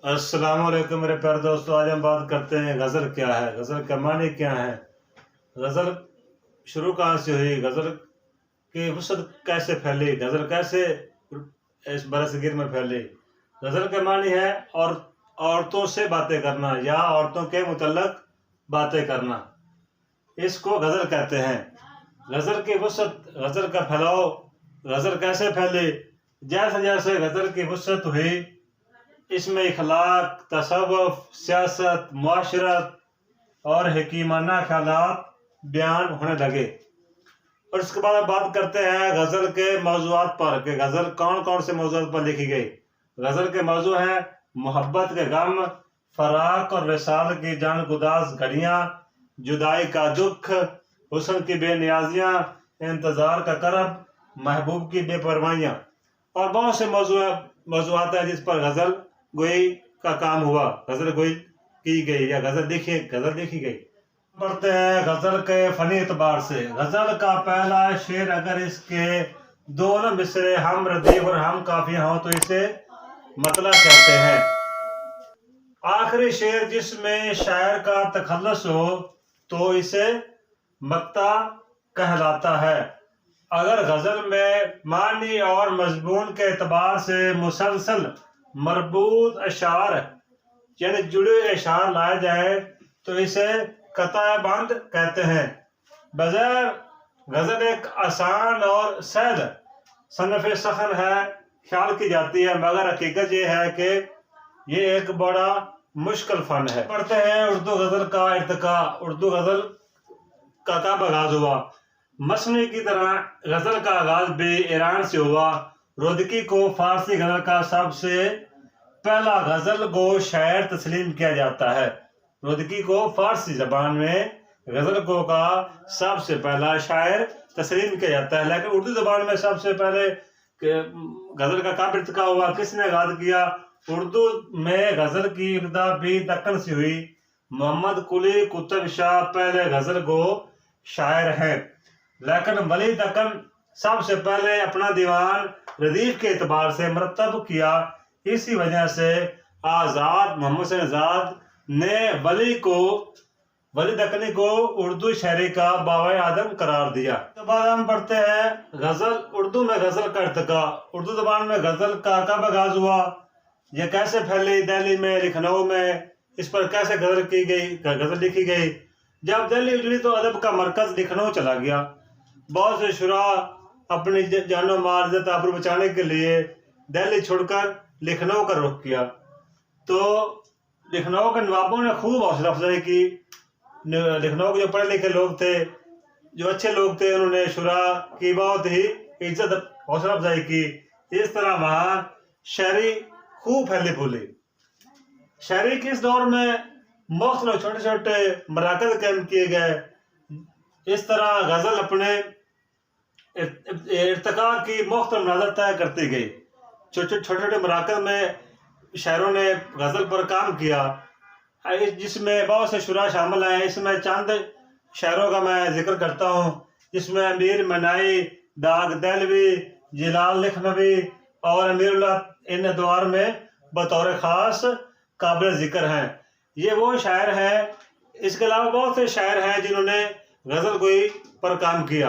अस्सलाम वालेकुम मेरे प्यारे दोस्तों। आज हम बात करते हैं गज़ल क्या है, गज़ल का मानी क्या है, गज़ल शुरू कहाँ से हुई, गज़ल की वसअत कैसे फैली, गज़ल कैसे इस बरसगीर में फैली। गज़ल का मानी है और औरतों से बातें करना या औरतों के मुतल्लक बातें करना, इसको गज़ल कहते हैं। गज़ल की वसअत, गज़ल का फैलाव, गज़ल कैसे फैली। जैसे जैसे गज़ल की वसअत हुई, इसमें इखलाक, तसव्वुफ, सियासत, मुआशरत और हकीमाना ख्यालात बयान होने लगे। और इसके बाद अब बात करते हैं गज़ल के मौज़ूआत पर कि गज़ल कौन कौन से मौज़ूआत पर लिखी गई। गज़ल के मौज़ू हैं मोहब्बत के गम, फ़राक़ और विसाल की जानगुदाज़ घड़ियाँ, जुदाई का दुख, हुस्न की बेनियाज़ियाँ, इंतज़ार का करब, महबूब की बेपरवाहियाँ और बहुत से मौज़ूआत हैं जिस पर गज़ल गोई का काम हुआ, गज़ल गोई की गई या गज़ल लिखी गई। पढ़ते हैं गज़ल के फ़नी एतबार से। गज़ल का पहला शेर अगर इसके दोनों मिसरे हम रदीफ और हम काफिया हो तो इसे मतला कहते हैं। आखिरी शेर जिसमें शायर का तखल्लुस हो तो इसे मक्ता कहलाता है। अगर गज़ल में मानी और मज़मून के एतबार से मुसलसल मरबूत अशार यानी जुड़े अशार लाए जाए तो इसे कता बंद कहते हैं। बज़ैर गज़ल एक आसान और सहज सनफ़ सखन है ख्याल की जाती है, मगर हकीकत ये है कि ये एक बड़ा मुश्किल फ़न है। पढ़ते हैं उर्दू गज़ल का इर्तिका। उर्दू गज़ल का कब आगाज़ हुआ। मसनवी की तरह गज़ल का आगाज़ भी ईरान से हुआ। रुदकी को फारसी गज़ल का सबसे पहला गज़ल गो शायर तस्लीम किया जाता है। रुदकी को फारसी ज़बान में गज़ल गो का सबसे पहला शायर तस्लीम किया जाता है, लेकिन उर्दू ज़बान में सबसे पहले गज़ल का कब इर्तिका हुआ, किसने आगाज़ किया। उर्दू में गज़ल की इब्तिदा भी दक्कन से हुई। मोहम्मद कुली कुतुब शाह पहले गज़ल गो शायर हैं, लेकिन वली दक्कन सबसे पहले अपना दीवान रदीफ के एतबार से मरतब किया। इसी वजह से मोहम्मद हुसैन आज़ाद ने वली दक्कनी को उर्दू शायरी का बाबा आदम करार दिया। तो बाद हम पढ़ते हैं गज़ल। उर्दू में गज़ल का इर्तिका। उर्दू ज़बान में गज़ल का कब आगाज़ हुआ, यह कैसे फैली, दिल्ली में, लखनऊ में, इस पर कैसे गज़ल लिखी गई। जब दिल्ली उजड़ी तो अदब का मरकज़ लखनऊ चला गया। बहुत से शुरा अपनी जानो माल इज़्ज़त आबरू बचाने के लिए दिल्ली छोड़कर लखनऊ का रुख किया। तो लखनऊ के नवाबों ने खूब हौसला अफजाई की। लखनऊ के जो पढ़े लिखे लोग थे, जो अच्छे लोग थे, उन्होंने शुरा की बहुत ही इज्जत हौसला अफजाई की। इस तरह वहाँ शायरी खूब फैली फूली। शायरी के इस दौर में मुख्तलिफ छोटे छोटे मराकज़ कायम किए गए। इस तरह गज़ल अपने इर्तिका की मुख्तलिफ मनाज़िर तय करती गई। छोटे छोटे मराकज़ में शायरों ने गज़ल पर काम किया, जिसमें बहुत से शुरा शामिल हैं। इसमें चंद शायरों का मैं जिक्र करता हूँ, जिसमें अमीर मनाई, दाग देलवी, जिलाल लखनवी और अमीरुल्लाह इन अदवार में बतौर ख़ास काबिल ज़िक्र हैं। ये वो शायर हैं। इसके अलावा बहुत से शायर हैं जिन्होंने गज़ल गोई पर काम किया।